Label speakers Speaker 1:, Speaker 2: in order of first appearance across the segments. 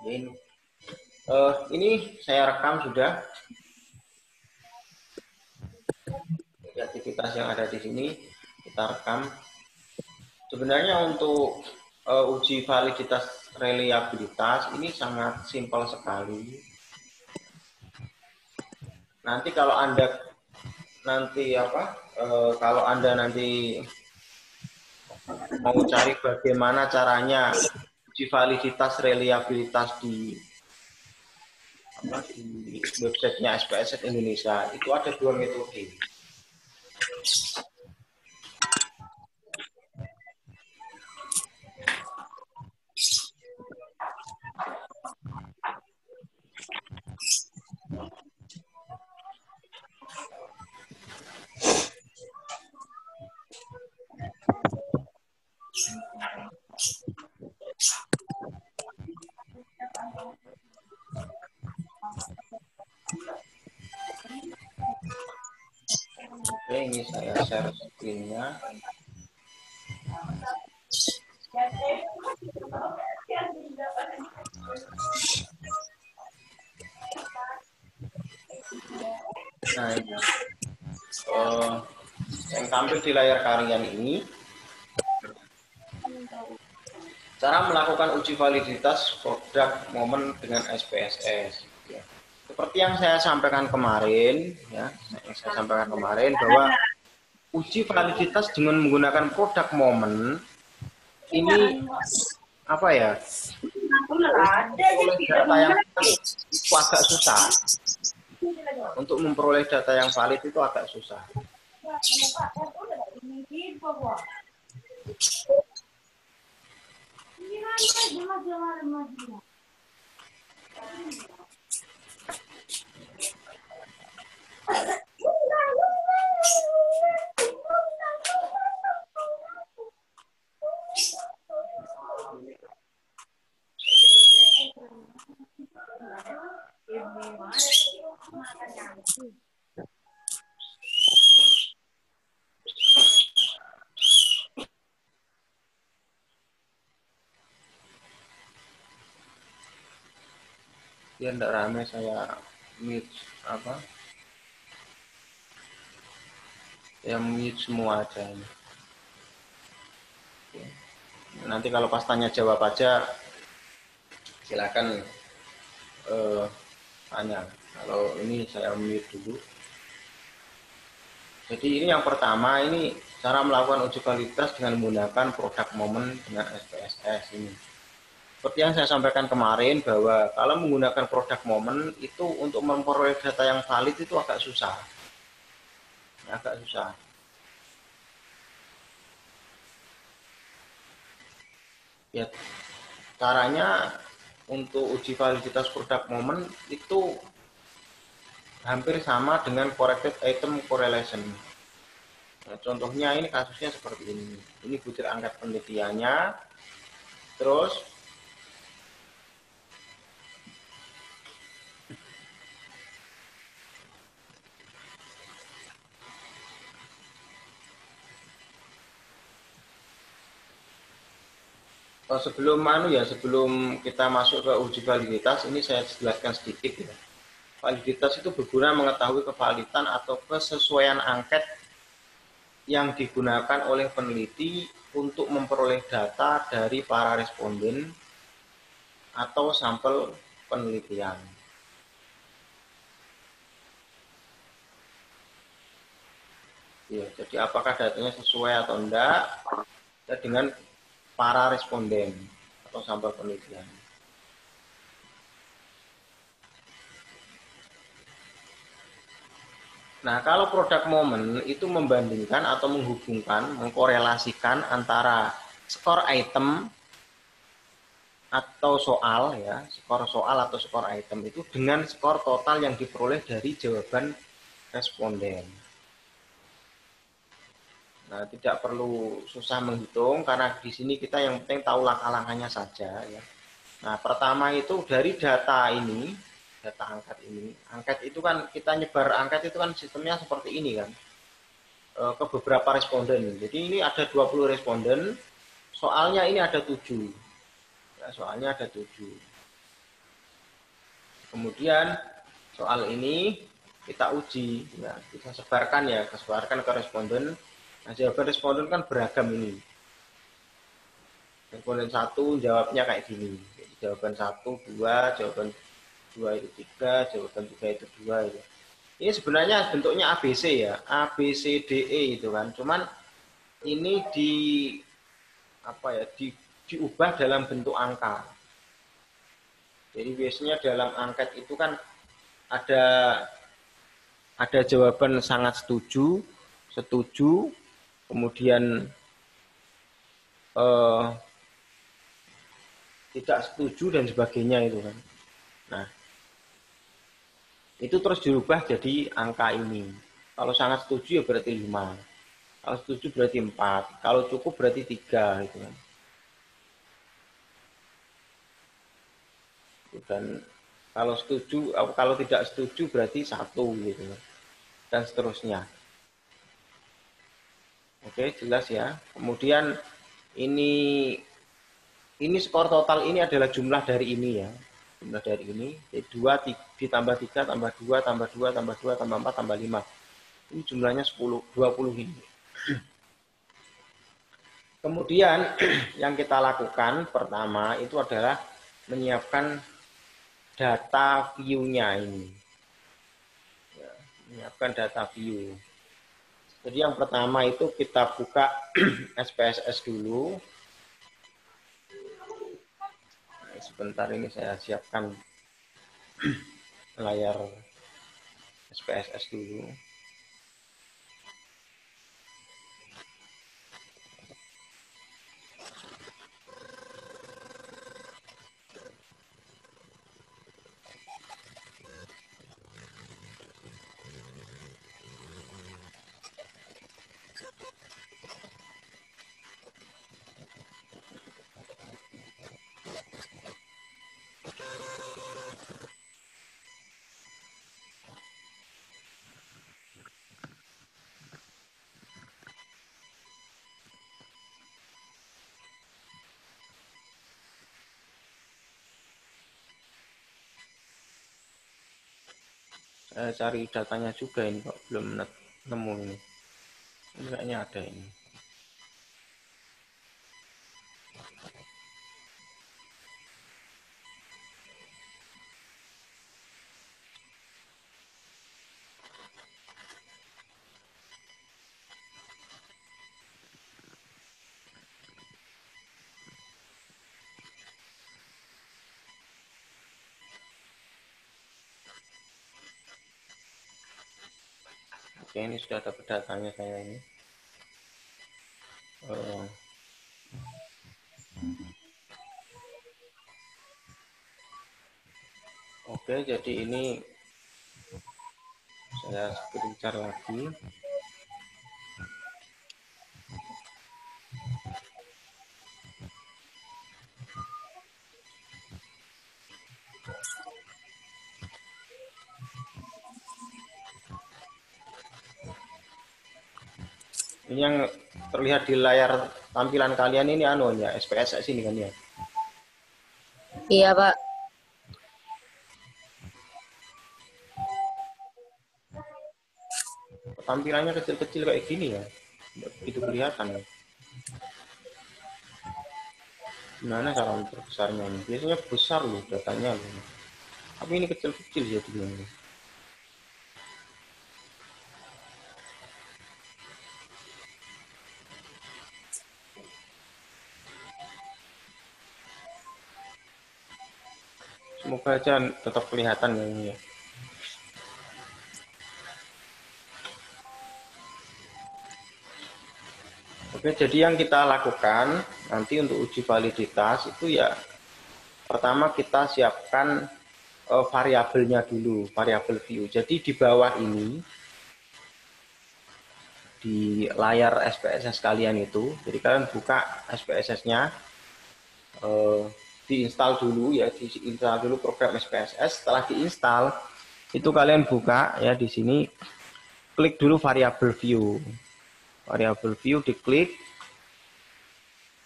Speaker 1: Ini saya rekam sudah aktivitas yang ada di sini, kita rekam. Sebenarnya untuk uji validitas reliabilitas ini sangat simpel sekali. Nanti kalau Anda mau cari bagaimana caranya uji validitas reliabilitas di websitenya SPSS Indonesia, itu ada 2 metode. Oke, ini saya share screen-nya. Nah, ini. Yang tampil di layar kalian ini cara melakukan uji validitas produk momen dengan SPSS. Ya. Seperti yang saya sampaikan kemarin, bahwa uji validitas dengan menggunakan produk momen ini agak susah. Untuk memperoleh data yang valid itu agak susah. Biar tidak rame saya mute mute semua aja ini. Nanti kalau pas tanya jawab aja silakan tanya. Kalau ini saya mute dulu. Jadi ini yang pertama, ini cara melakukan uji validitas dengan menggunakan produk momen dengan SPSS ini. Seperti yang saya sampaikan kemarin bahwa kalau menggunakan produk momen itu untuk memperoleh data yang valid itu agak susah. Ya, caranya untuk uji validitas produk momen itu hampir sama dengan corrected item correlation. Nah, contohnya ini kasusnya seperti ini. Ini butir angkat penelitiannya. Terus sebelum kita masuk ke uji validitas, ini saya jelaskan sedikit ya. Validitas itu berguna mengetahui kevalidan atau kesesuaian angket yang digunakan oleh peneliti untuk memperoleh data dari para responden atau sampel penelitian. Ya, jadi apakah datanya sesuai atau enggak dengan para responden atau sampel penelitian. Nah, kalau produk momen itu membandingkan atau menghubungkan, mengkorelasikan antara skor item atau soal ya, skor soal atau skor item itu dengan skor total yang diperoleh dari jawaban responden. Nah, tidak perlu susah menghitung karena di sini kita yang penting tahu langkah-langkahnya saja ya. Nah, pertama itu dari data ini, data angkat ini. Angket itu kan kita nyebar angket itu kan sistemnya seperti ini kan. Ke beberapa responden. Jadi ini ada 20 responden, soalnya ini ada 7. Ya, soalnya ada 7. Kemudian soal ini kita uji, ya, kita sebarkan ya, sebarkan ke responden. Nah, jawaban responden kan beragam ini. Responden 1 jawabnya kayak gini. Jadi, jawaban 1, 2, jawaban 2 itu 3, jawaban 3 itu 2 itu. Ini sebenarnya bentuknya ABC ya, A, B, C, D, E itu kan. Cuman ini diubah dalam bentuk angka. Jadi biasanya dalam angket itu kan ada jawaban sangat setuju, setuju, kemudian tidak setuju dan sebagainya itu kan. Nah, itu terus dirubah jadi angka ini. Kalau sangat setuju ya berarti 5. Kalau setuju berarti 4. Kalau cukup berarti 3 gitu kan. Dan kalau tidak setuju berarti 1 gitu kan. Dan seterusnya. Oke, jelas ya. Kemudian ini skor total ini adalah jumlah dari ini ya. Jumlah dari ini, jadi 2 ditambah 3 tambah 2 tambah 2 tambah 2 tambah 4 tambah 5. Ini jumlahnya 20 ini. Kemudian yang kita lakukan pertama itu adalah menyiapkan data view-nya ini. Ya, menyiapkan data view. Jadi yang pertama itu kita buka SPSS dulu. Sebentar ini saya siapkan layar SPSS dulu. Saya cari datanya juga ini kok belum nemu ini. Ini kayaknya ada ini. Oke, ini sudah ada datanya saya ini. Oke, jadi ini saya screen share lagi. Ini yang terlihat di layar tampilan kalian ini ya, SPSS ini kan ya.
Speaker 2: Iya, Pak.
Speaker 1: Tampilannya kecil-kecil kayak gini ya. Itu kelihatan ya. Gimana cara memperbesarnya ini? Biasanya besar loh datanya loh. Tapi ini kecil-kecil jadinya. Semoga aja tetap kelihatan ya ini ya. Oke, jadi yang kita lakukan nanti untuk uji validitas itu ya pertama kita siapkan variabelnya dulu, variabel view. Jadi di bawah ini di layar SPSS kalian itu, jadi kalian buka SPSS-nya, diinstal dulu ya, diinstal dulu program SPSS. Setelah diinstal itu kalian buka ya di sini, klik dulu variabel view, diklik.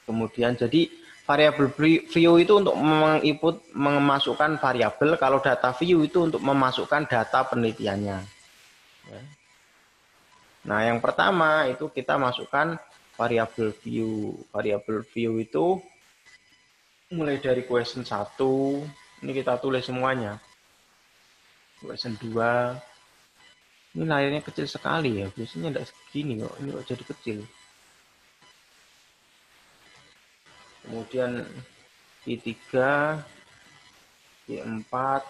Speaker 1: Kemudian jadi variabel view itu untuk memasukkan variabel, kalau data view itu untuk memasukkan data penelitiannya. Ya. Nah, yang pertama itu kita masukkan variabel view. Variabel view itu mulai dari question 1, ini kita tulis semuanya. Question 2, ini layarnya kecil sekali ya, biasanya tidak segini kok, ini kok jadi kecil. Kemudian I3, I4,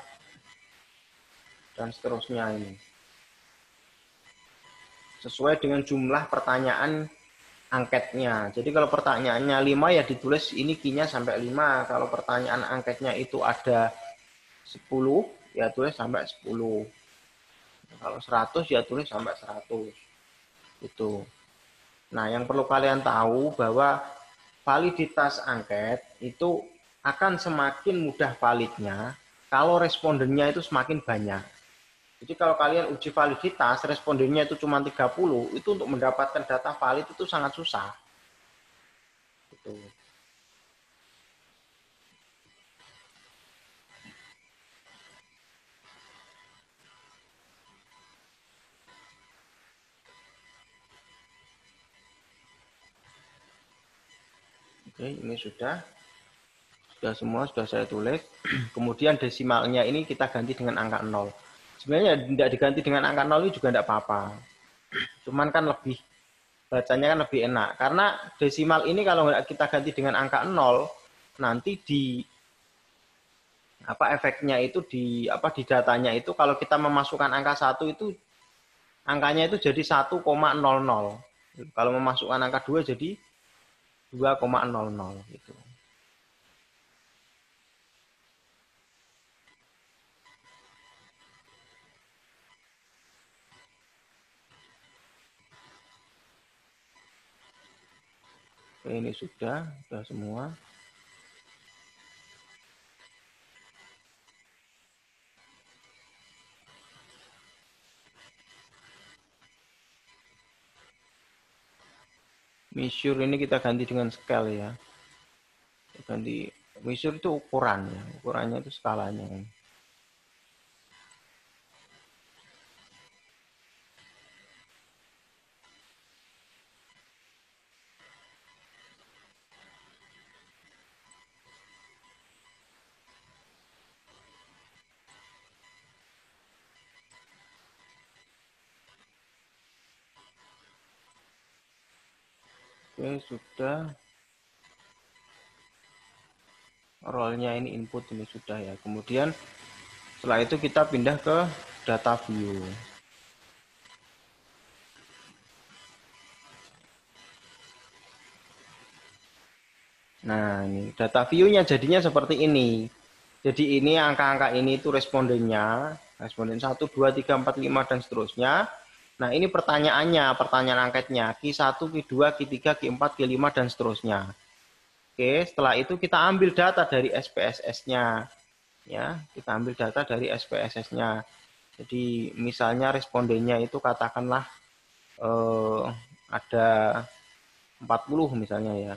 Speaker 1: dan seterusnya ini. Sesuai dengan jumlah pertanyaan angketnya. Jadi kalau pertanyaannya 5 ya ditulis ini key-nya sampai 5. Kalau pertanyaan angketnya itu ada 10 ya tulis sampai 10. Kalau 100 ya tulis sampai 100. Itu. Nah, yang perlu kalian tahu bahwa validitas angket itu akan semakin mudah validnya kalau respondennya itu semakin banyak. Jadi kalau kalian uji validitas, respondennya itu cuma 30, itu untuk mendapatkan data valid itu sangat susah. Gitu. Oke, ini sudah semua sudah saya tulis. Kemudian desimalnya ini kita ganti dengan angka 0. Sebenarnya tidak diganti dengan angka 0 ini juga tidak apa-apa. Cuman kan lebih bacanya kan lebih enak. Karena desimal ini kalau kita ganti dengan angka 0, nanti di efeknya itu di datanya itu kalau kita memasukkan angka 1 itu angkanya itu jadi 1,00. Kalau memasukkan angka 2 jadi 2,00 gitu. Oke, ini sudah semua. Measure ini kita ganti dengan scale ya. Ganti measure itu ukuran ya. Ukurannya itu skalanya. Oke, sudah. Role-nya ini input ini sudah ya. Kemudian setelah itu kita pindah ke data view. Nah, ini data view-nya jadinya seperti ini. Jadi ini angka-angka ini itu respondennya, responden 1, 2, 3, 4, 5 dan seterusnya. Nah, ini pertanyaannya, pertanyaan angketnya, Q1, Q2, Q3, Q4, Q5 dan seterusnya. Oke, setelah itu kita ambil data dari SPSS-nya. Ya, kita ambil data dari SPSS-nya. Jadi misalnya respondennya itu katakanlah ada 40 misalnya ya.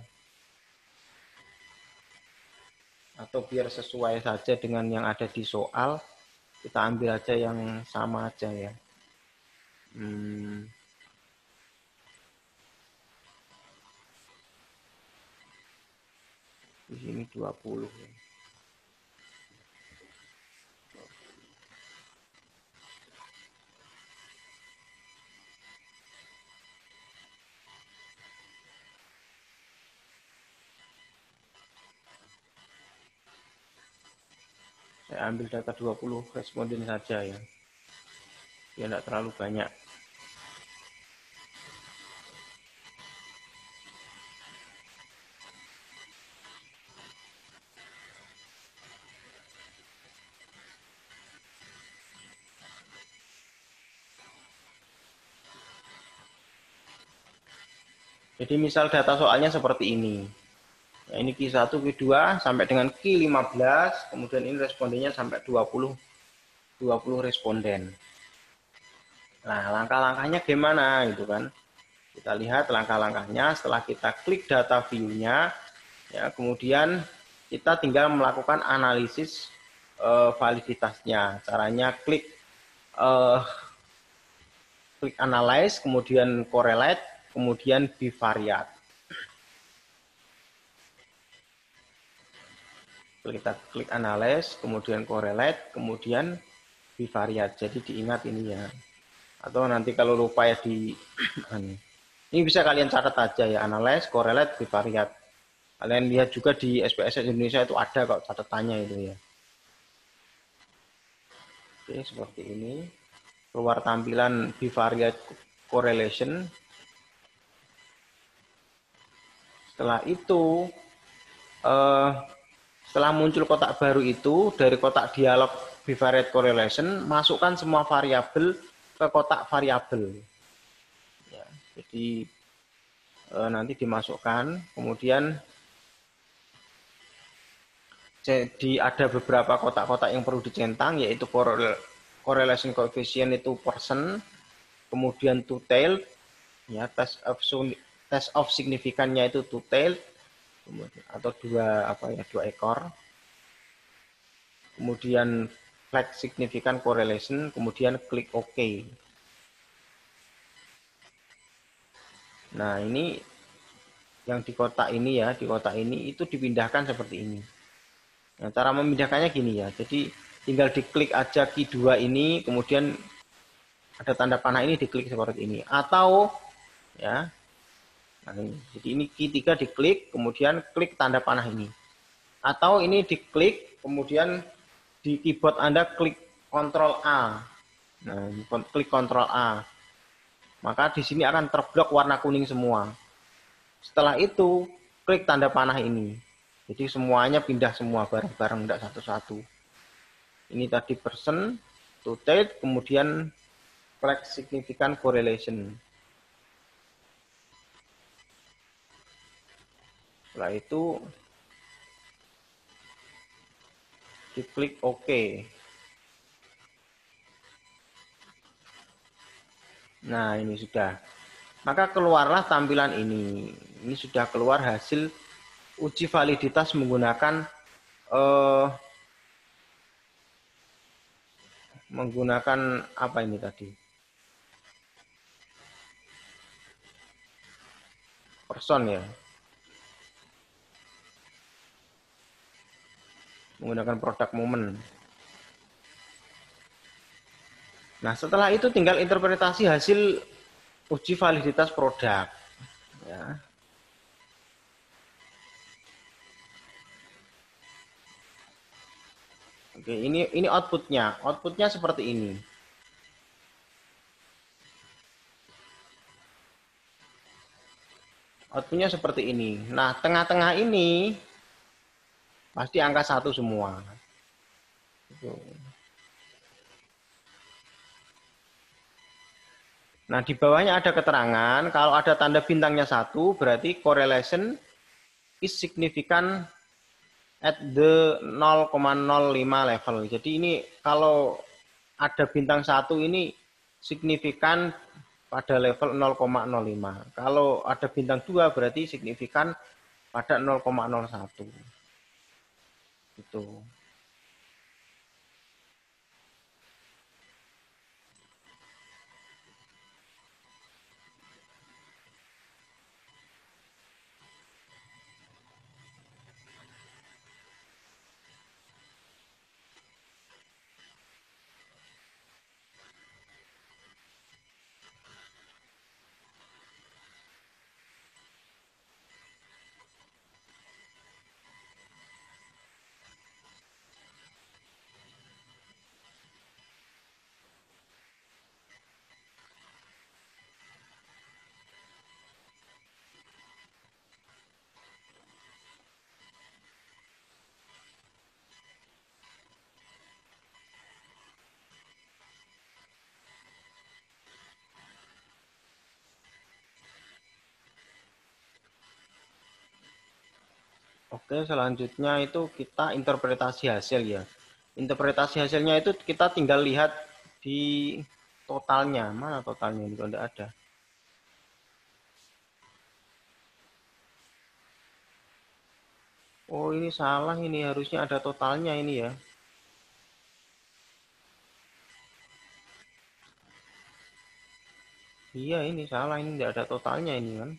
Speaker 1: Atau biar sesuai saja dengan yang ada di soal, kita ambil aja yang sama aja ya. Di sini 20 ya. Saya ambil data 20 responden saja ya. Ya tidak terlalu banyak. Jadi misal data soalnya seperti ini. Ya, ini Q1, Q2 sampai dengan Q15, kemudian ini respondennya sampai 20 responden. Nah, langkah-langkahnya gimana gitu kan? Kita lihat langkah-langkahnya setelah kita klik data view-nya. Ya, kemudian kita tinggal melakukan analisis validitasnya. Caranya klik analyze, kemudian correlate, kemudian bivariate. Kita klik analyze, kemudian correlate, kemudian bivariate. Jadi diingat ini ya. Atau nanti kalau lupa ya ini bisa kalian catat aja ya, analyze, correlate, bivariate. Kalian lihat juga di SPSS Indonesia itu ada kok catatannya itu ya. Oke, seperti ini. Keluar tampilan bivariate correlation. Setelah itu, setelah muncul kotak baru itu, dari kotak dialog bivariate correlation, masukkan semua variabel ke kotak variabel. Ya, jadi nanti dimasukkan, kemudian jadi ada beberapa kotak-kotak yang perlu dicentang, yaitu correlation coefficient itu persen, kemudian two-tailed, ya, test of signifikannya itu two-tailed, atau dua ekor, kemudian flag significant correlation, kemudian klik OK. Nah ini yang di kotak ini ya, di kotak ini itu dipindahkan seperti ini. Nah, cara memindahkannya gini ya, jadi tinggal diklik aja key 2 ini, kemudian ada tanda panah ini diklik seperti ini, atau ya, nah ini, jadi ini key 3 diklik, kemudian klik tanda panah ini, atau ini diklik, kemudian di keyboard Anda klik Ctrl A, nah klik Ctrl A, maka di sini akan terblok warna kuning semua. Setelah itu klik tanda panah ini. Jadi semuanya pindah semua bareng-bareng, tidak satu-satu. Ini tadi persen, two-tailed, kemudian flag significant correlation. Setelah itu diklik OK. Nah ini sudah. Maka keluarlah tampilan ini. Ini sudah keluar hasil uji validitas menggunakan apa ini tadi? Person ya. Menggunakan produk moment. Nah, setelah itu tinggal interpretasi hasil uji validitas produk. Ya. Oke, ini outputnya. Outputnya seperti ini. Outputnya seperti ini. Nah, tengah-tengah ini pasti angka 1 semua. Nah, di bawahnya ada keterangan, kalau ada tanda bintangnya 1, berarti correlation is significant at the 0,05 level. Jadi ini kalau ada bintang 1 ini signifikan pada level 0,05. Kalau ada bintang 2 berarti signifikan pada 0,01. Gitu. Oke, selanjutnya itu kita interpretasi hasil ya. Interpretasi hasilnya itu kita tinggal lihat di totalnya. Mana totalnya? Ini kalau tidak ada. Oh, ini salah ini. Harusnya ada totalnya ini ya. Iya, ini salah. Ini tidak ada totalnya ini kan.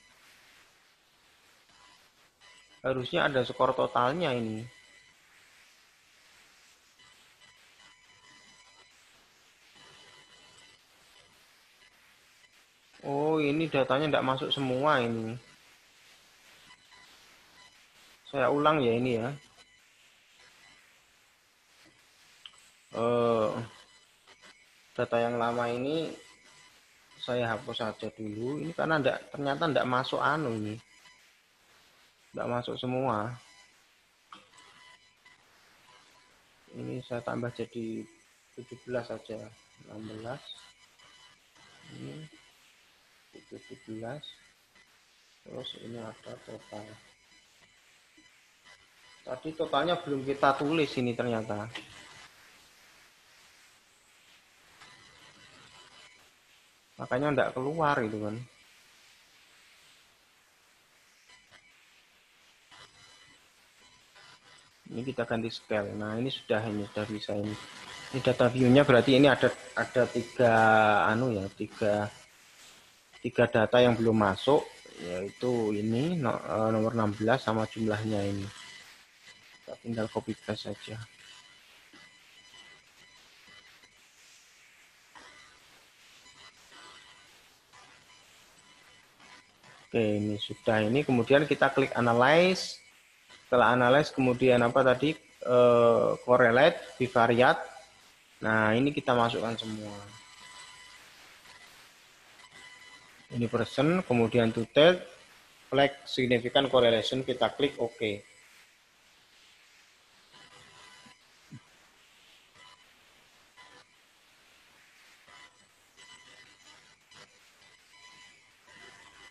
Speaker 1: Harusnya ada skor totalnya ini. Oh, ini datanya tidak masuk semua ini. Saya ulang ya ini ya. Data yang lama ini saya hapus saja dulu. Ini karena ternyata tidak masuk anu ini. Tidak masuk semua. Ini saya tambah jadi 17 saja. 16. Ini 17. Terus ini ada total. Tadi totalnya belum kita tulis ini ternyata. Makanya enggak keluar itu kan. Ini kita ganti scale. Nah, ini sudah bisa ini. Ini data view-nya berarti ini ada tiga data yang belum masuk, yaitu ini nomor 16 sama jumlahnya ini. Kita tinggal copy paste saja. Oke, ini sudah ini. Kemudian kita klik analyze. Setelah analyze kemudian apa tadi? Correlate, bivariate. Nah, ini kita masukkan semua. Ini percent, kemudian to tag, flag significant correlation, kita klik OK.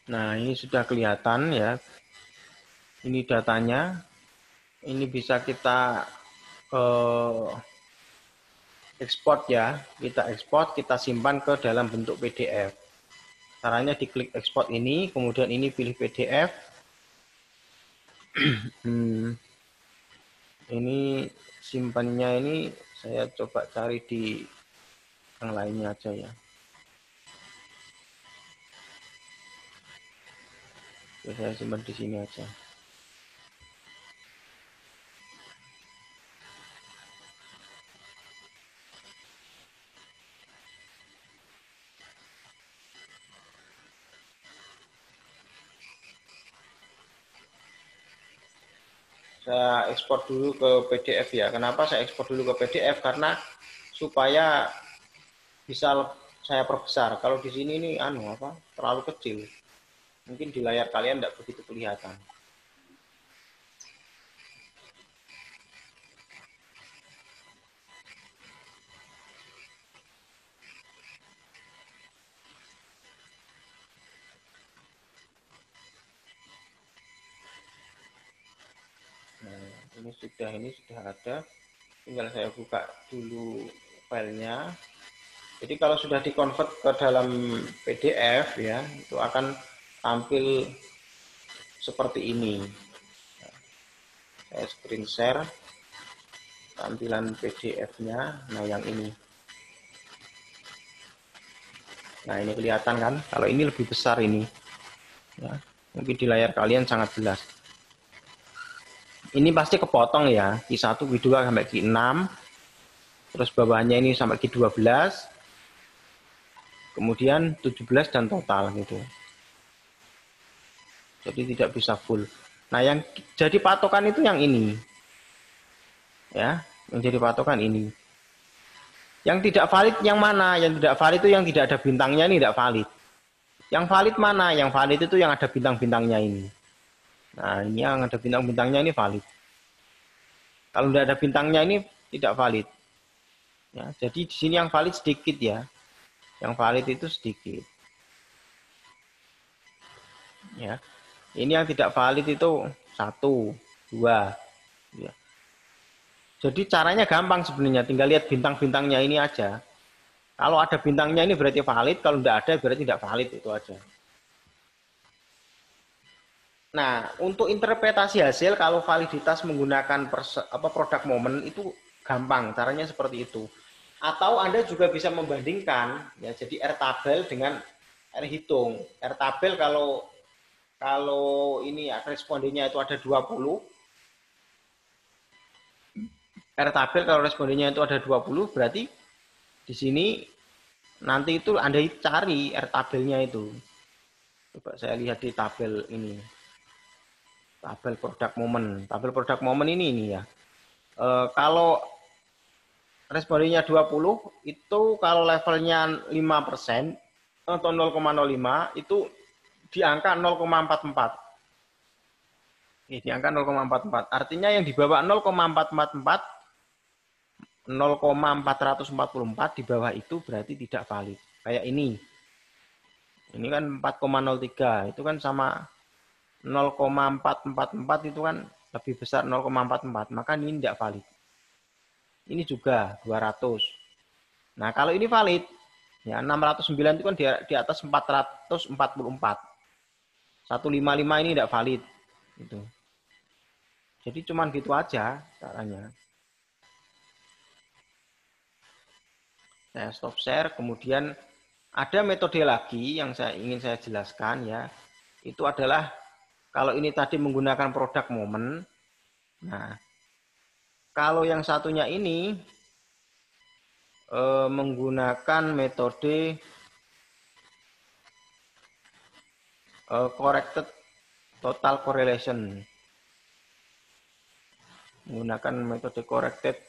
Speaker 1: Nah, ini sudah kelihatan ya. Ini datanya. Ini bisa kita ekspor ya. Kita ekspor, kita simpan ke dalam bentuk PDF. Caranya diklik ekspor ini, kemudian ini pilih PDF. Ini simpannya ini saya coba cari di yang lainnya aja ya. Saya simpan di sini aja. Saya ekspor dulu ke PDF ya. Kenapa saya ekspor dulu ke PDF? Karena supaya bisa saya perbesar. Kalau di sini ini terlalu kecil. Mungkin di layar kalian tidak begitu kelihatan. Nah, ini sudah ada. Tinggal saya buka dulu filenya. Jadi kalau sudah dikonvert ke dalam PDF ya, itu akan tampil seperti ini. Saya screen share tampilan PDF-nya. Nah, yang ini. Nah, ini kelihatan kan? Kalau ini lebih besar ini. Ya, mungkin di layar kalian sangat jelas. Ini pasti kepotong ya, Q1, Q2 sampai Q6. Terus bawahnya ini sampai Q12. Kemudian 17 dan total gitu. Jadi tidak bisa full. Nah, yang jadi patokan itu yang ini. Ya, yang jadi patokan ini. Yang tidak valid yang mana? Yang tidak valid itu yang tidak ada bintangnya ini tidak valid. Yang valid mana? Yang valid itu yang ada bintang-bintangnya ini. Nah, ini yang ada bintang-bintangnya ini valid. Kalau tidak ada bintangnya ini tidak valid. Ya, jadi di sini yang valid sedikit ya. Yang valid itu sedikit. Ya. Ini yang tidak valid itu 1, 2. Ya. Jadi caranya gampang sebenarnya, tinggal lihat bintang-bintangnya ini aja. Kalau ada bintangnya ini berarti valid, kalau tidak ada berarti tidak valid, itu aja. Nah, untuk interpretasi hasil kalau validitas menggunakan produk momen itu gampang, caranya seperti itu. Atau Anda juga bisa membandingkan ya, jadi R tabel dengan R hitung. R tabel kalau ini respondennya itu ada 20, R tabel kalau respondennya itu ada 20 berarti di sini nanti itu Anda cari R tabelnya itu. Coba saya lihat di tabel ini. Tabel produk momen. Tabel produk momen ini ya. Kalau respondennya 20 itu kalau levelnya 5% atau 0,05 itu di angka 0,44. Ini di angka 0,44. Artinya yang di bawah 0,444 0,444 di bawah itu berarti tidak valid. Kayak ini. Ini kan 4,03. Itu kan sama 0,444 itu kan lebih besar 0,44. Maka ini tidak valid. Ini juga 200. Nah, kalau ini valid, ya 609 itu kan di atas 444. 155 ini tidak valid. Gitu. Jadi cuman gitu aja caranya. Saya stop share, kemudian ada metode lagi yang ingin saya jelaskan ya. Itu adalah kalau ini tadi menggunakan produk momen. Nah, kalau yang satunya ini menggunakan metode corrected total correlation. Menggunakan metode corrected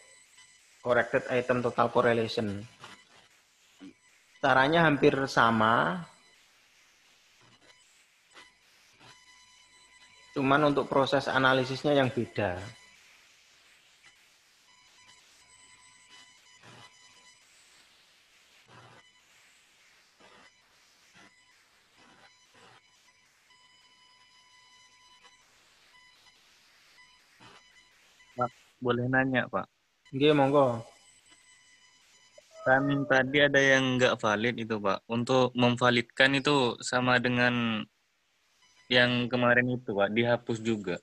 Speaker 1: item total correlation. Caranya hampir sama. Cuman untuk proses analisisnya yang beda.
Speaker 3: Pak, boleh nanya, Pak?
Speaker 1: Oke, monggo.
Speaker 3: Kan tadi ada yang nggak valid itu, Pak. Untuk memvalidkan itu sama dengan yang kemarin itu, Pak, dihapus juga.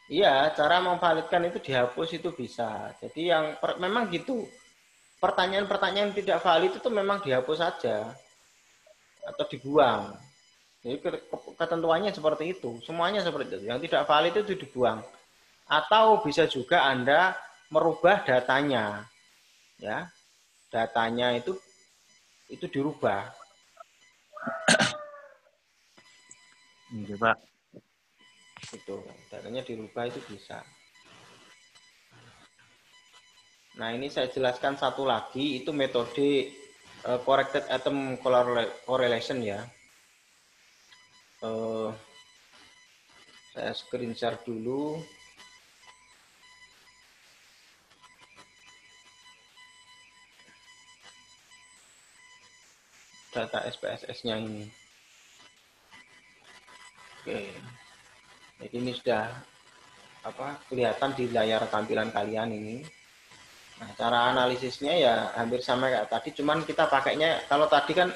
Speaker 1: Iya, cara memvalidkan itu dihapus itu bisa. Jadi yang memang gitu. Pertanyaan-pertanyaan yang tidak valid itu memang dihapus saja atau dibuang. Jadi ketentuannya seperti itu. Semuanya seperti itu. Yang tidak valid itu dibuang. Atau bisa juga Anda merubah datanya. Ya. Datanya itu dirubah.
Speaker 3: Iya, Pak.
Speaker 1: Itu. Datanya dirubah itu bisa. Nah, ini saya jelaskan satu lagi, itu metode corrected item correlation ya. Saya screen share dulu. Data SPSS-nya ini. Oke. Jadi ini sudah kelihatan di layar tampilan kalian ini. Nah, cara analisisnya ya hampir sama kayak tadi, cuman kita pakainya kalau tadi kan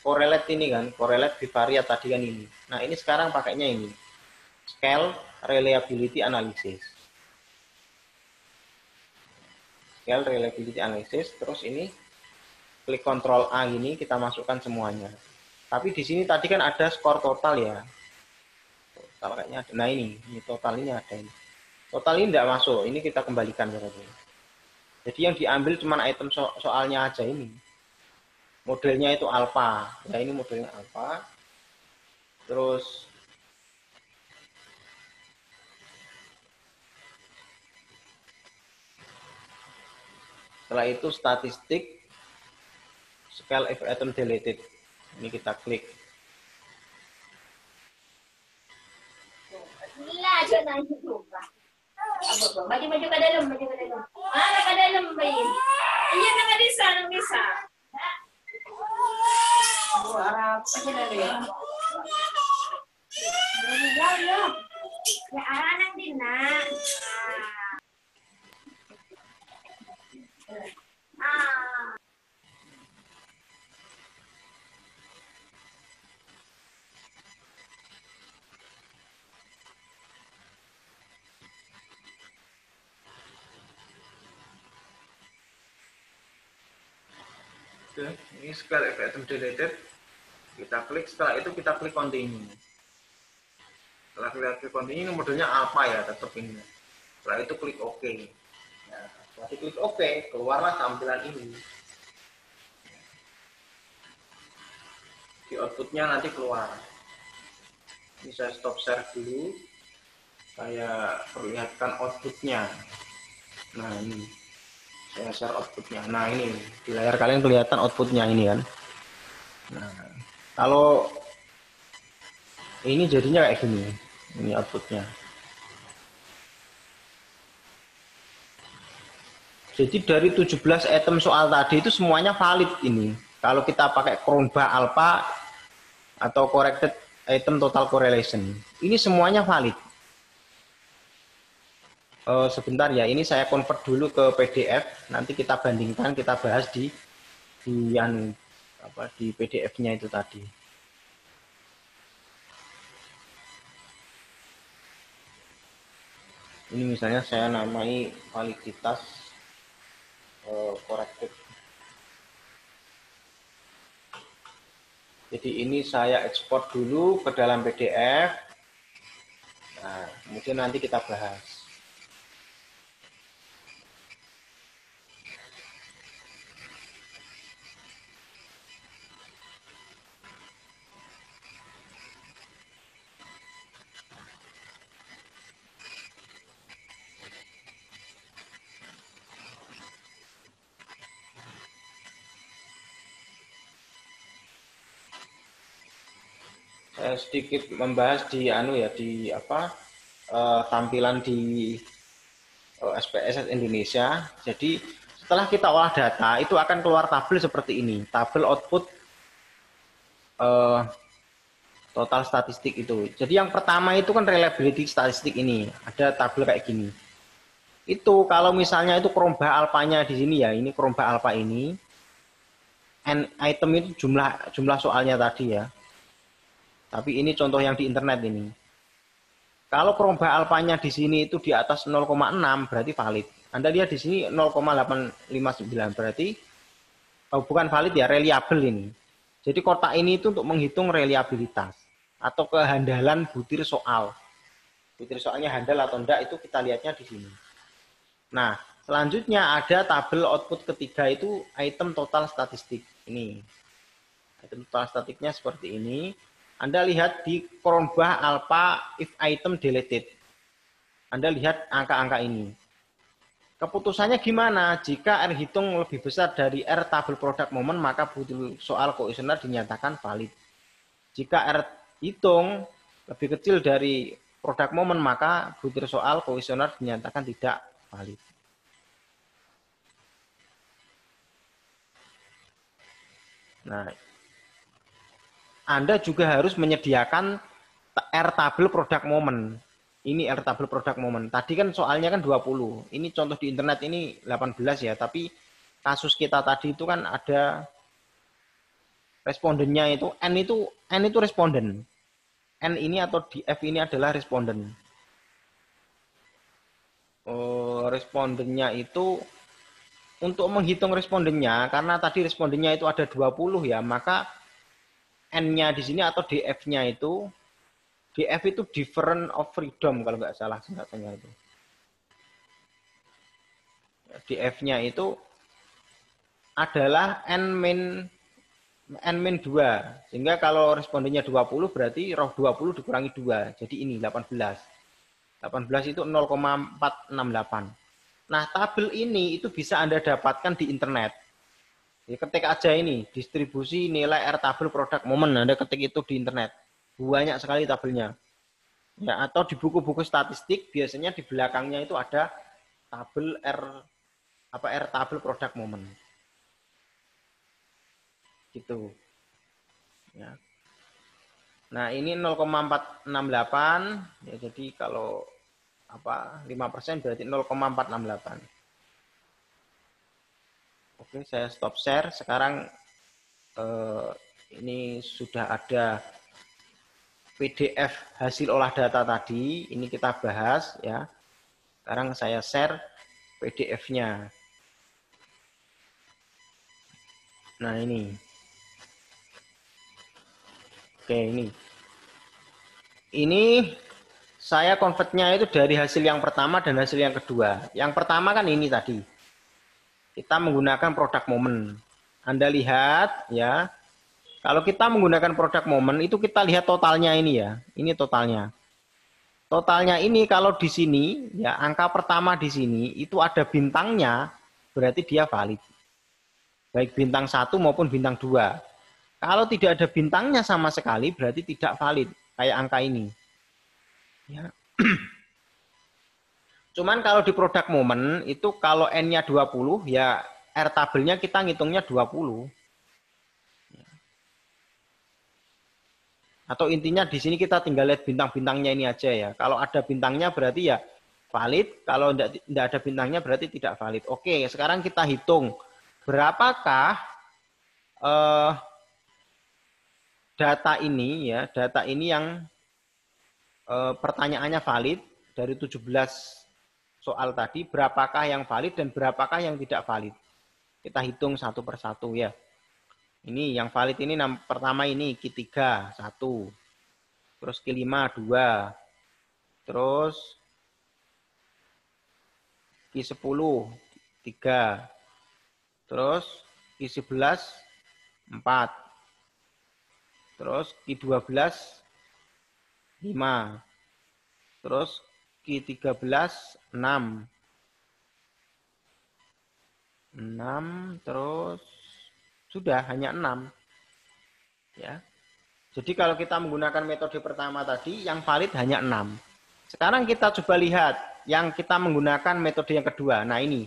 Speaker 1: correlate ini kan, correlate bivariate tadi kan ini. Nah, ini sekarang pakainya ini. Scale reliability analysis. Scale reliability analysis, terus ini klik Ctrl A ini kita masukkan semuanya. Tapi di sini tadi kan ada skor total ya. Total kayaknya ada. Nah, ini total ini ada ini. Total ini tidak masuk, ini kita kembalikan berarti. Jadi yang diambil cuma item soalnya aja ini. Modelnya itu alpha. Ya, ini modelnya alpha. Terus setelah itu statistik scale if item deleted. Ini kita klik.
Speaker 4: Maju-maju ke dalam, maju ke dalam. Mana ke dalam, bayi? Iya, nang bisa, nang bisa. Oh, Arab, aja dulu ya. Ya, arah nang dina.
Speaker 1: Oke, ini scale if item deleted. Kita klik, setelah itu kita klik continue. Setelah kita klik continue, ini modelnya apa ya, tetap ini. Setelah itu klik OK. Nah, setelah klik OK, keluarlah tampilan ini. Di outputnya nanti keluar. Ini saya stop share dulu. Saya perlihatkan outputnya. Nah ini, saya share outputnya. Nah ini, di layar kalian kelihatan outputnya ini kan. Nah, kalau ini jadinya kayak gini, ini outputnya. Jadi dari 17 item soal tadi itu semuanya valid ini. Kalau kita pakai Cronbach Alpha atau corrected item total correlation, ini semuanya valid. Sebentar ya, ini saya convert dulu ke PDF. Nanti kita bandingkan, kita bahas di PDF-nya itu tadi. Ini misalnya saya namai validitas corrected. Jadi ini saya ekspor dulu ke dalam PDF. Nah, kemudian nanti kita bahas. Saya sedikit membahas di tampilan di SPSS Indonesia. Jadi setelah kita olah data itu akan keluar tabel seperti ini, tabel output total statistik itu. Jadi yang pertama itu kan reliability statistik ini, ada tabel kayak gini. Itu kalau misalnya itu Cronbach alpha-nya di sini ya, ini Cronbach alpha ini, item itu jumlah soalnya tadi ya. Tapi ini contoh yang di internet ini. Kalau Cronbach alpha-nya di sini itu di atas 0,6 berarti valid. Anda lihat di sini 0,859 berarti bukan valid ya, reliable ini. Jadi kotak ini itu untuk menghitung reliabilitas atau kehandalan butir soal. Butir soalnya handal atau enggak itu kita lihatnya di sini. Nah, selanjutnya ada tabel output ketiga itu item total statistik. Ini. Item total statistiknya seperti ini. Anda lihat di Cronbach alpha if item deleted. Anda lihat angka-angka ini. Keputusannya gimana? Jika R hitung lebih besar dari R tabel produk momen, maka butir soal kuesioner dinyatakan valid. Jika R hitung lebih kecil dari produk momen, maka butir soal kuesioner dinyatakan tidak valid. Nah, Anda juga harus menyediakan R tabel produk momen. Ini R tabel produk momen. Tadi kan soalnya kan 20. Ini contoh di internet ini 18 ya, tapi kasus kita tadi itu kan ada respondennya itu N itu responden. N ini atau di F ini adalah responden. Respondennya itu untuk menghitung respondennya, karena tadi respondennya itu ada 20 ya, maka N-nya di sini atau DF-nya itu, DF itu different of freedom kalau nggak salah singkatannya itu. DF-nya itu adalah N-2. Sehingga kalau respondennya 20 berarti roh 20 dikurangi 2. Jadi ini 18. 18 itu 0,468. Nah, tabel ini itu bisa Anda dapatkan di internet. Ya, ketik aja ini, distribusi nilai R tabel produk momen. Anda ketik itu di internet. Banyak sekali tabelnya. Ya, atau di buku-buku statistik biasanya di belakangnya itu ada tabel R tabel produk momen. Gitu. Ya. Nah, ini 0,468 ya, jadi kalau 5% berarti 0,468. Oke, saya stop share. Sekarang ini sudah ada PDF hasil olah data tadi. Ini kita bahas ya. Sekarang saya share PDF-nya. Nah, ini. Oke, ini. Ini saya convertnya itu dari hasil yang pertama dan hasil yang kedua. Yang pertama kan ini tadi. Kita menggunakan produk momen. Anda lihat ya. Kalau kita menggunakan produk momen itu kita lihat totalnya ini ya. Ini totalnya. Totalnya ini kalau di sini ya angka pertama di sini itu ada bintangnya, berarti dia valid. Baik bintang 1 maupun bintang 2. Kalau tidak ada bintangnya sama sekali berarti tidak valid kayak angka ini. Ya. Cuman kalau di produk momen itu kalau N-nya 20 ya R tabelnya kita ngitungnya 20. Atau intinya di sini kita tinggal lihat bintang-bintangnya ini aja ya. Kalau ada bintangnya berarti ya valid, kalau tidak ada bintangnya berarti tidak valid. Oke, sekarang kita hitung berapakah data ini ya, data ini yang pertanyaannya valid dari 17 soal tadi, berapakah yang valid dan berapakah yang tidak valid. Kita hitung satu persatu ya. Ini yang valid ini pertama ini Q3 1. Terus Q5 2. Terus Q10 3. Terus Q11 4. Terus Q12 5. Terus Q13 6. 6 terus sudah hanya 6. Ya. Jadi kalau kita menggunakan metode pertama tadi yang valid hanya 6. Sekarang kita coba lihat yang kita menggunakan metode yang kedua. Nah, ini.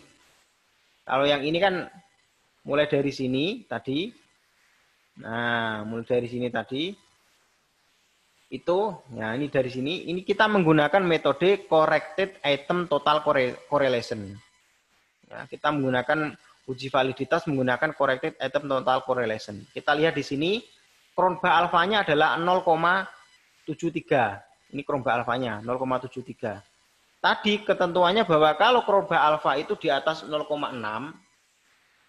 Speaker 1: Kalau yang ini kan mulai dari sini tadi. Nah, mulai dari sini tadi. Itu, ya ini dari sini. Ini kita menggunakan metode corrected item total correlation. Ya, kita menggunakan uji validitas menggunakan corrected item total correlation. Kita lihat di sini Cronbach alfanya adalah 0,73. Ini Cronbach alfanya 0,73. Tadi ketentuannya bahwa kalau Cronbach alfa itu di atas 0,6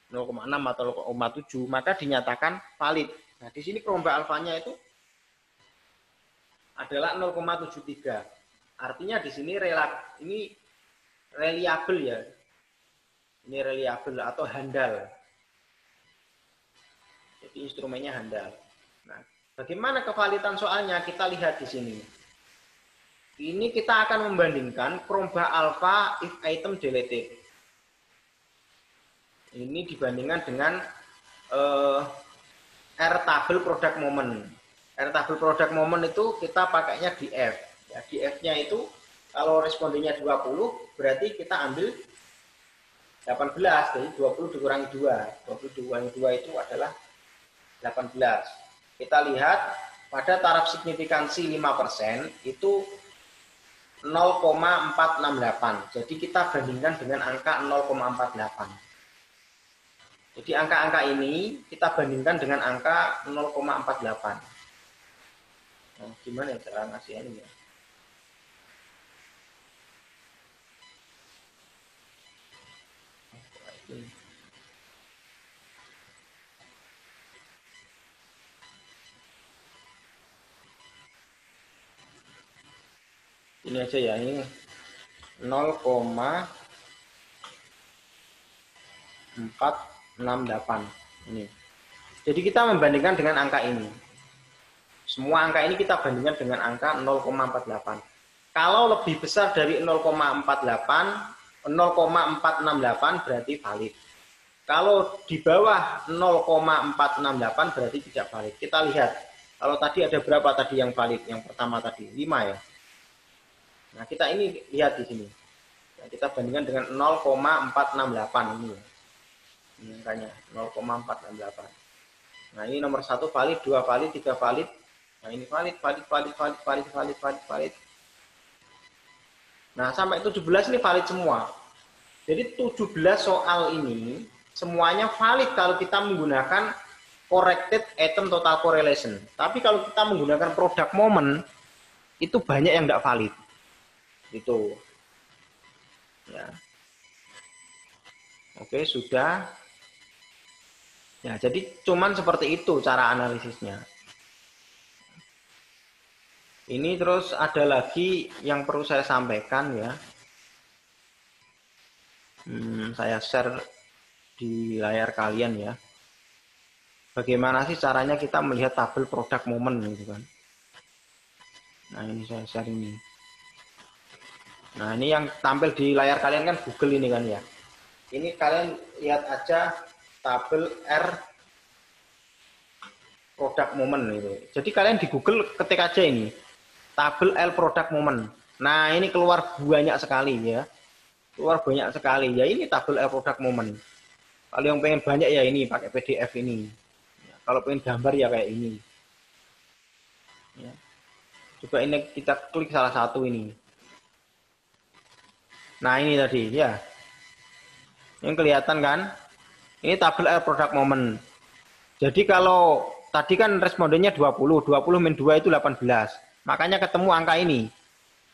Speaker 1: atau 0,7 maka dinyatakan valid. Nah, di sini Cronbach alfanya itu adalah 0,73. Artinya di sini ini reliable ya. Ini reliable atau handal. Jadi instrumennya handal. Nah, bagaimana kevalidan soalnya? Kita lihat di sini. Ini kita akan membandingkan Cronbach alpha if item deleted. Ini dibandingkan dengan R tabel product moment. R tabel product moment itu kita pakainya DF. Ya, DF-nya itu kalau respondennya 20 berarti kita ambil 18, jadi 20 dikurangi 2. 20 dikurangi 2 itu adalah 18. Kita lihat pada taraf signifikansi 5% itu 0,468. Jadi kita bandingkan dengan angka 0,48. Jadi angka-angka ini kita bandingkan dengan angka 0,48. Nah, gimana ya cara ngasih ini ya? Ini aja ya, ini 0,468 ini. Jadi kita membandingkan dengan angka ini. Semua angka ini kita bandingkan dengan angka 0,48. Kalau lebih besar dari 0,48, 0,468 berarti valid. Kalau di bawah 0,468 berarti tidak valid. Kita lihat. Kalau tadi ada berapa tadi yang valid? Yang pertama tadi 5 ya. Nah, kita ini lihat di sini. Nah, kita bandingkan dengan 0,468 ini. Ini angkanya 0,468. Nah, ini nomor 1 valid, 2 valid, 3 valid. Nah, ini valid. Nah, sampai 17 ini valid semua. Jadi 17 soal ini semuanya valid kalau kita menggunakan corrected item total correlation. Tapi kalau kita menggunakan product moment itu banyak yang tidak valid. Itu. Ya. Oke, sudah. Ya, jadi cuman seperti itu cara analisisnya. Ini terus ada lagi yang perlu saya sampaikan ya. Saya share di layar kalian ya. Bagaimana sih caranya kita melihat tabel produk momen gitu kan. Nah, ini saya share ini. Nah, ini yang tampil di layar kalian kan Google ini kan ya. Ini kalian lihat aja tabel R produk momen itu. Jadi kalian di Google ketik aja ini. Tabel L produk momen. Nah, ini keluar banyak sekali ya. Keluar banyak sekali. Ya ini tabel L produk momen. Kalau yang pengen banyak ya ini pakai PDF ini. Ya, kalau pengen gambar ya kayak ini. Ya. Coba ini kita klik salah satu ini. Nah, ini tadi ya. Yang kelihatan kan? Ini tabel R produk momen. Jadi kalau tadi kan respondennya 20 min 2 itu 18. Makanya ketemu angka ini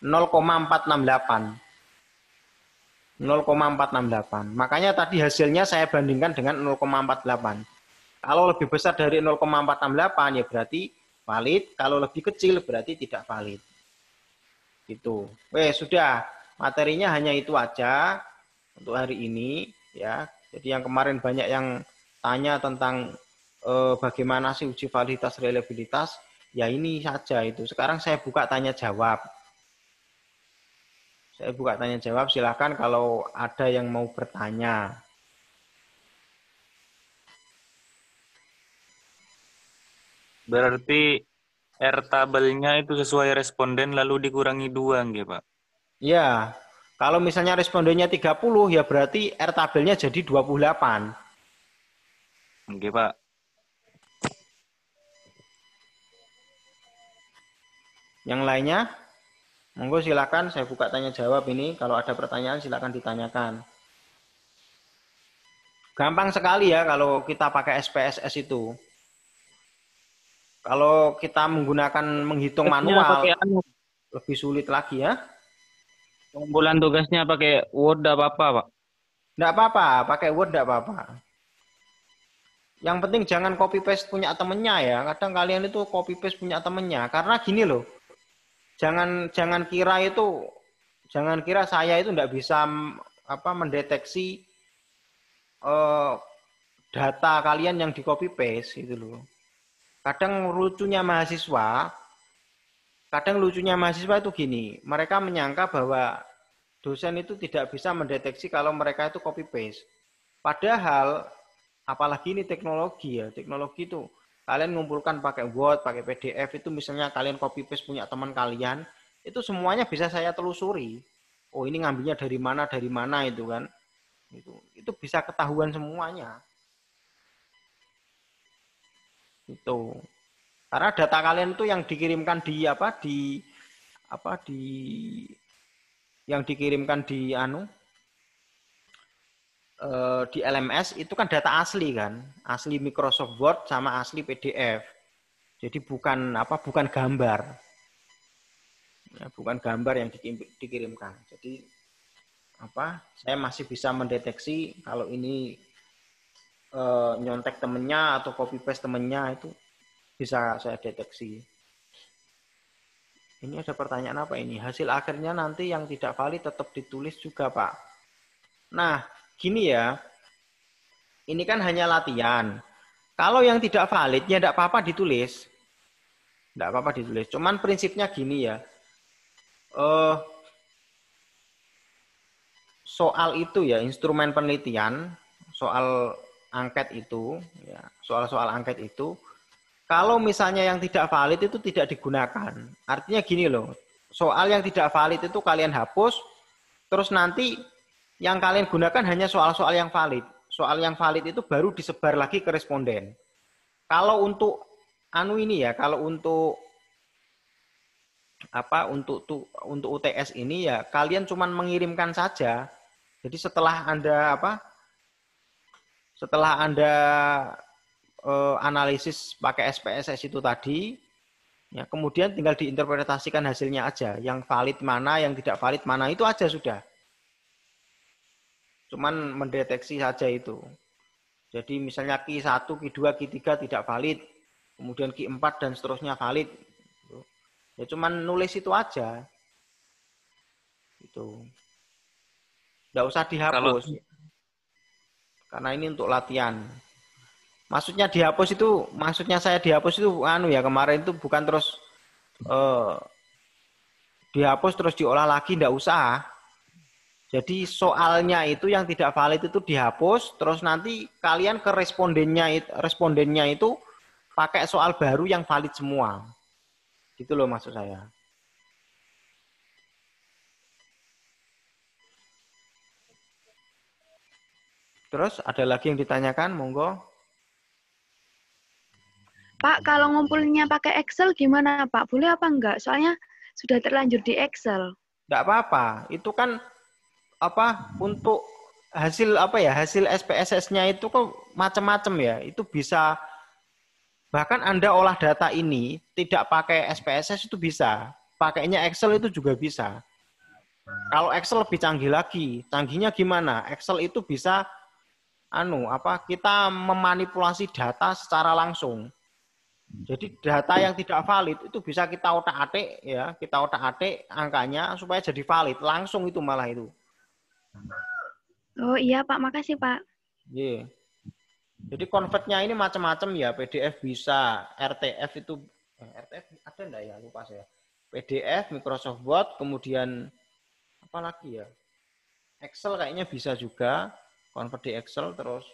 Speaker 1: 0,468. 0,468. Makanya tadi hasilnya saya bandingkan dengan 0,48. Kalau lebih besar dari 0,468 ya berarti valid, kalau lebih kecil berarti tidak valid. Gitu. Sudah. Materinya hanya itu aja untuk hari ini ya. Jadi yang kemarin banyak yang tanya tentang bagaimana sih uji validitas reliabilitas, ya ini saja itu. Sekarang saya buka tanya jawab. Saya buka tanya jawab, silakan kalau ada yang mau bertanya.
Speaker 3: Berarti R tabelnya itu sesuai responden lalu dikurangi 2 nggih, Pak?
Speaker 1: Ya, kalau misalnya respondennya 30 ya berarti R tabelnya jadi 28.
Speaker 3: Nggih, Pak.
Speaker 1: Yang lainnya, monggo silakan saya buka tanya jawab ini. Kalau ada pertanyaan silakan ditanyakan. Gampang sekali ya kalau kita pakai SPSS itu. Kalau kita menggunakan menghitung manual lebih sulit lagi ya.
Speaker 3: Pengumpulan tugasnya pakai Word apa-apa, Pak?
Speaker 1: Enggak apa-apa, pakai Word enggak apa-apa. Yang penting jangan copy paste punya temennya ya. Kadang kalian itu copy paste punya temennya. Karena gini loh. Jangan kira saya itu enggak bisa mendeteksi data kalian yang di copy paste itu loh. Kadang lucunya mahasiswa itu gini, mereka menyangka bahwa dosen itu tidak bisa mendeteksi kalau mereka itu copy paste. Padahal, apalagi ini teknologi ya, teknologi itu kalian ngumpulkan pakai Word, pakai PDF itu misalnya kalian copy paste punya teman kalian, itu semuanya bisa saya telusuri. Oh ini ngambilnya dari mana itu kan. Itu bisa ketahuan semuanya. Itu. Karena data kalian itu yang dikirimkan di LMS itu kan data asli kan, asli Microsoft Word sama asli PDF. Jadi bukan gambar. Ya, bukan gambar yang dikirimkan. Jadi saya masih bisa mendeteksi kalau ini nyontek temennya atau copy paste temennya itu bisa saya deteksi. Ini ada pertanyaan apa ini? Hasil akhirnya nanti yang tidak valid tetap ditulis juga, Pak. Nah, gini ya. Ini kan hanya latihan. Kalau yang tidak valid, ya tidak apa-apa ditulis. Tidak apa-apa ditulis. Cuman prinsipnya gini ya. Soal itu ya, instrumen penelitian, soal angket itu, ya, soal-soal angket itu, kalau misalnya yang tidak valid itu tidak digunakan. Artinya gini loh, soal yang tidak valid itu kalian hapus, terus nanti yang kalian gunakan hanya soal-soal yang valid. Soal yang valid itu baru disebar lagi ke responden. Kalau untuk kalau untuk UTS ini ya kalian cuman mengirimkan saja. Jadi setelah Anda analisis pakai SPSS itu tadi, ya kemudian tinggal diinterpretasikan hasilnya aja, yang valid mana, yang tidak valid mana, itu aja sudah. Cuman mendeteksi saja itu. Jadi misalnya Q1, Q2, Q3 tidak valid, kemudian Q4 dan seterusnya valid. Ya cuman nulis itu aja. Itu. Nggak usah
Speaker 3: Kalau
Speaker 1: dihapus. Karena ini untuk latihan. Maksudnya dihapus itu, maksudnya saya dihapus itu kemarin itu bukan terus dihapus terus diolah lagi, nggak usah. Jadi soalnya itu yang tidak valid itu dihapus, terus nanti kalian ke respondennya itu pakai soal baru yang valid semua. Gitu loh maksud saya. Terus ada lagi yang ditanyakan, monggo.
Speaker 5: Pak, kalau ngumpulinnya pakai Excel gimana Pak? Boleh apa enggak? Soalnya sudah terlanjur di Excel.
Speaker 1: Nggak apa-apa, itu kan untuk hasil hasil SPSS-nya itu kok macam-macam ya. Itu bisa bahkan Anda olah data ini tidak pakai SPSS itu bisa. Pakainya Excel itu juga bisa. Kalau Excel lebih canggih lagi. Canggihnya gimana? Excel itu bisa kita memanipulasi data secara langsung. Jadi data yang tidak valid itu bisa kita otak-atik ya, kita otak-atik angkanya supaya jadi valid langsung itu malah itu.
Speaker 5: Oh iya Pak, makasih Pak.
Speaker 1: Yeah. Jadi convertnya ini macam-macam ya, PDF bisa, RTF itu RTF ada enggak ya, lupa saya. PDF, Microsoft Word, kemudian apa lagi ya? Excel kayaknya bisa juga, convert di Excel terus.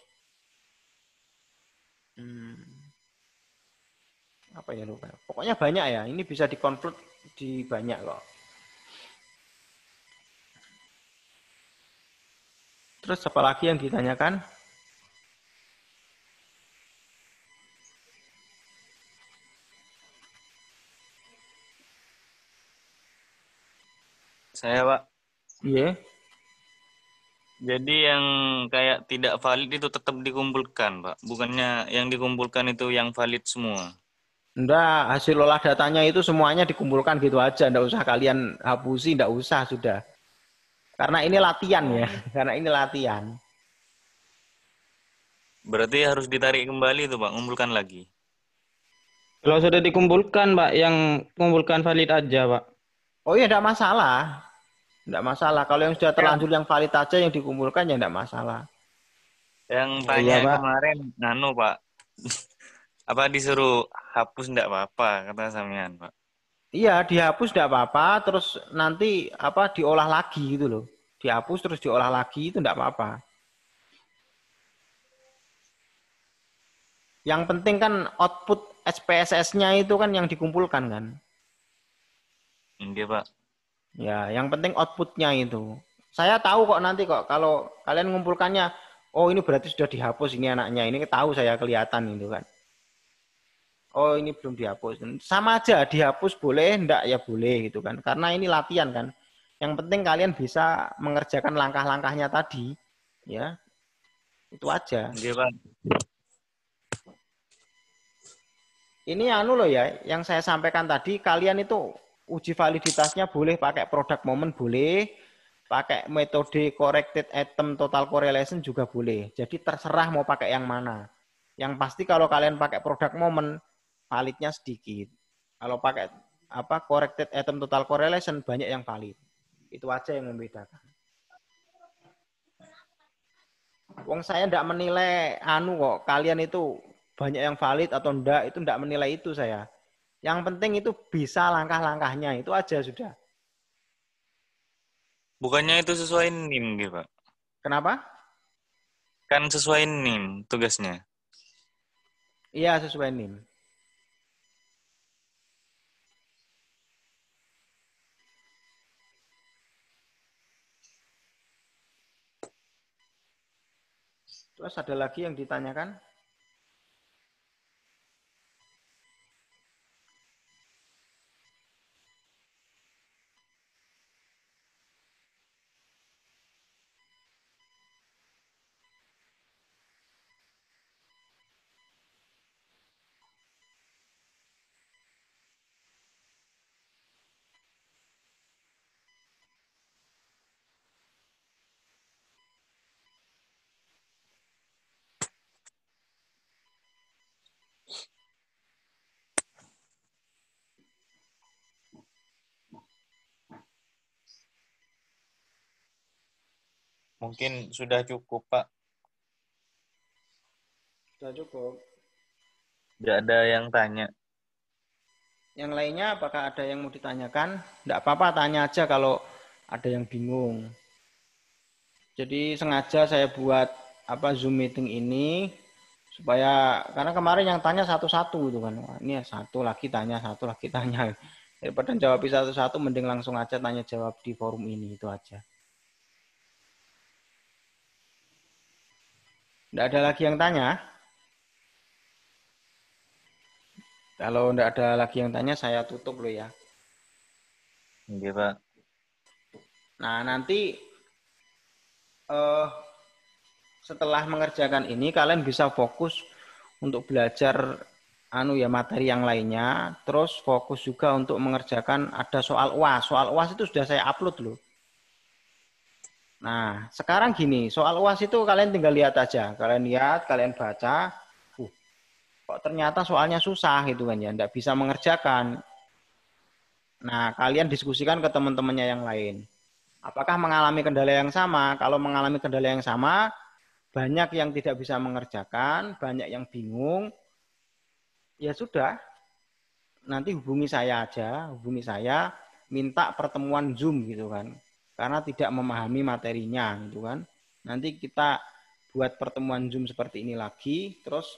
Speaker 1: Apa ya lupa. Pokoknya banyak ya, ini bisa dikonvert di banyak kok. Terus apa lagi yang ditanyakan?
Speaker 3: saya, Pak.
Speaker 1: Iya.
Speaker 3: Jadi yang kayak tidak valid itu tetap dikumpulkan, Pak. Bukannya yang dikumpulkan itu yang valid semua.
Speaker 1: Enggak, hasil olah datanya itu semuanya dikumpulkan gitu aja. Enggak usah kalian hapusi, enggak usah sudah. Karena ini latihan ya, karena ini latihan.
Speaker 3: Berarti harus ditarik kembali itu, Pak, ngumpulkan lagi.
Speaker 6: Kalau sudah dikumpulkan, Pak, yang kumpulkan valid aja, Pak.
Speaker 1: Oh iya, enggak masalah. Enggak masalah. Kalau yang sudah terlanjur yang valid aja yang dikumpulkan ya enggak masalah.
Speaker 3: Yang
Speaker 6: Oh,
Speaker 3: tanya
Speaker 6: iya, Pak.
Speaker 3: kemarin, Pak. Apa disuruh hapus enggak apa-apa, kata Samian, Pak.
Speaker 1: Iya, dihapus enggak apa-apa, terus nanti diolah lagi gitu loh. Dihapus terus diolah lagi itu enggak apa-apa. Yang penting kan output SPSS-nya itu kan yang dikumpulkan kan.
Speaker 3: Iya, Pak.
Speaker 1: Ya, yang penting outputnya itu. Saya tahu kok nanti kok kalau kalian ngumpulkannya, oh ini berarti sudah dihapus ini anaknya. Ini tahu saya kelihatan itu kan. Oh ini belum dihapus. Sama aja dihapus boleh, enggak ya boleh gitu kan. Karena ini latihan kan. Yang penting kalian bisa mengerjakan langkah-langkahnya tadi. Ya, itu aja.
Speaker 3: Iya, Pak.
Speaker 1: Ini loh ya, yang saya sampaikan tadi, kalian itu uji validitasnya boleh pakai product moment, boleh pakai metode corrected item total correlation juga boleh. Jadi terserah mau pakai yang mana. Yang pasti kalau kalian pakai product moment, validnya sedikit. Kalau pakai corrected item total correlation banyak yang valid. Itu aja yang membedakan. Wong saya enggak menilai kok kalian itu banyak yang valid atau enggak, itu enggak menilai itu saya. Yang penting itu bisa langkah-langkahnya, itu aja sudah.
Speaker 3: Bukannya itu sesuai NIM, gitu, Pak?
Speaker 1: Kenapa?
Speaker 3: Kan sesuai NIM tugasnya.
Speaker 1: Iya, sesuai NIM. Terus ada lagi yang ditanyakan?
Speaker 3: Mungkin sudah cukup, Pak.
Speaker 1: Sudah cukup.
Speaker 3: Nggak ada yang tanya.
Speaker 1: Yang lainnya apakah ada yang mau ditanyakan? Tidak apa-apa, tanya aja kalau ada yang bingung. Jadi sengaja saya buat Zoom meeting ini supaya karena kemarin yang tanya satu-satu gitu kan. Wah, ini satu lagi tanya, satu lagi tanya. Daripada jawab satu-satu mending langsung aja tanya jawab di forum ini, itu aja. Tidak ada lagi yang tanya? Kalau tidak ada lagi yang tanya, saya tutup loh ya.
Speaker 3: Iya, Pak.
Speaker 1: Nah, nanti setelah mengerjakan ini, kalian bisa fokus untuk belajar materi yang lainnya. Terus fokus juga untuk mengerjakan ada soal UAS. Soal UAS itu sudah saya upload loh. Nah, sekarang gini, soal UAS itu kalian tinggal lihat aja. Kalian lihat, kalian baca. Kok ternyata soalnya susah gitu kan ya, tidak bisa mengerjakan. Nah, kalian diskusikan ke teman-temannya yang lain. Apakah mengalami kendala yang sama? Kalau mengalami kendala yang sama, banyak yang tidak bisa mengerjakan, banyak yang bingung, ya sudah, nanti hubungi saya aja, minta pertemuan Zoom gitu kan. Karena tidak memahami materinya gitu kan. Nanti kita buat pertemuan Zoom seperti ini lagi, terus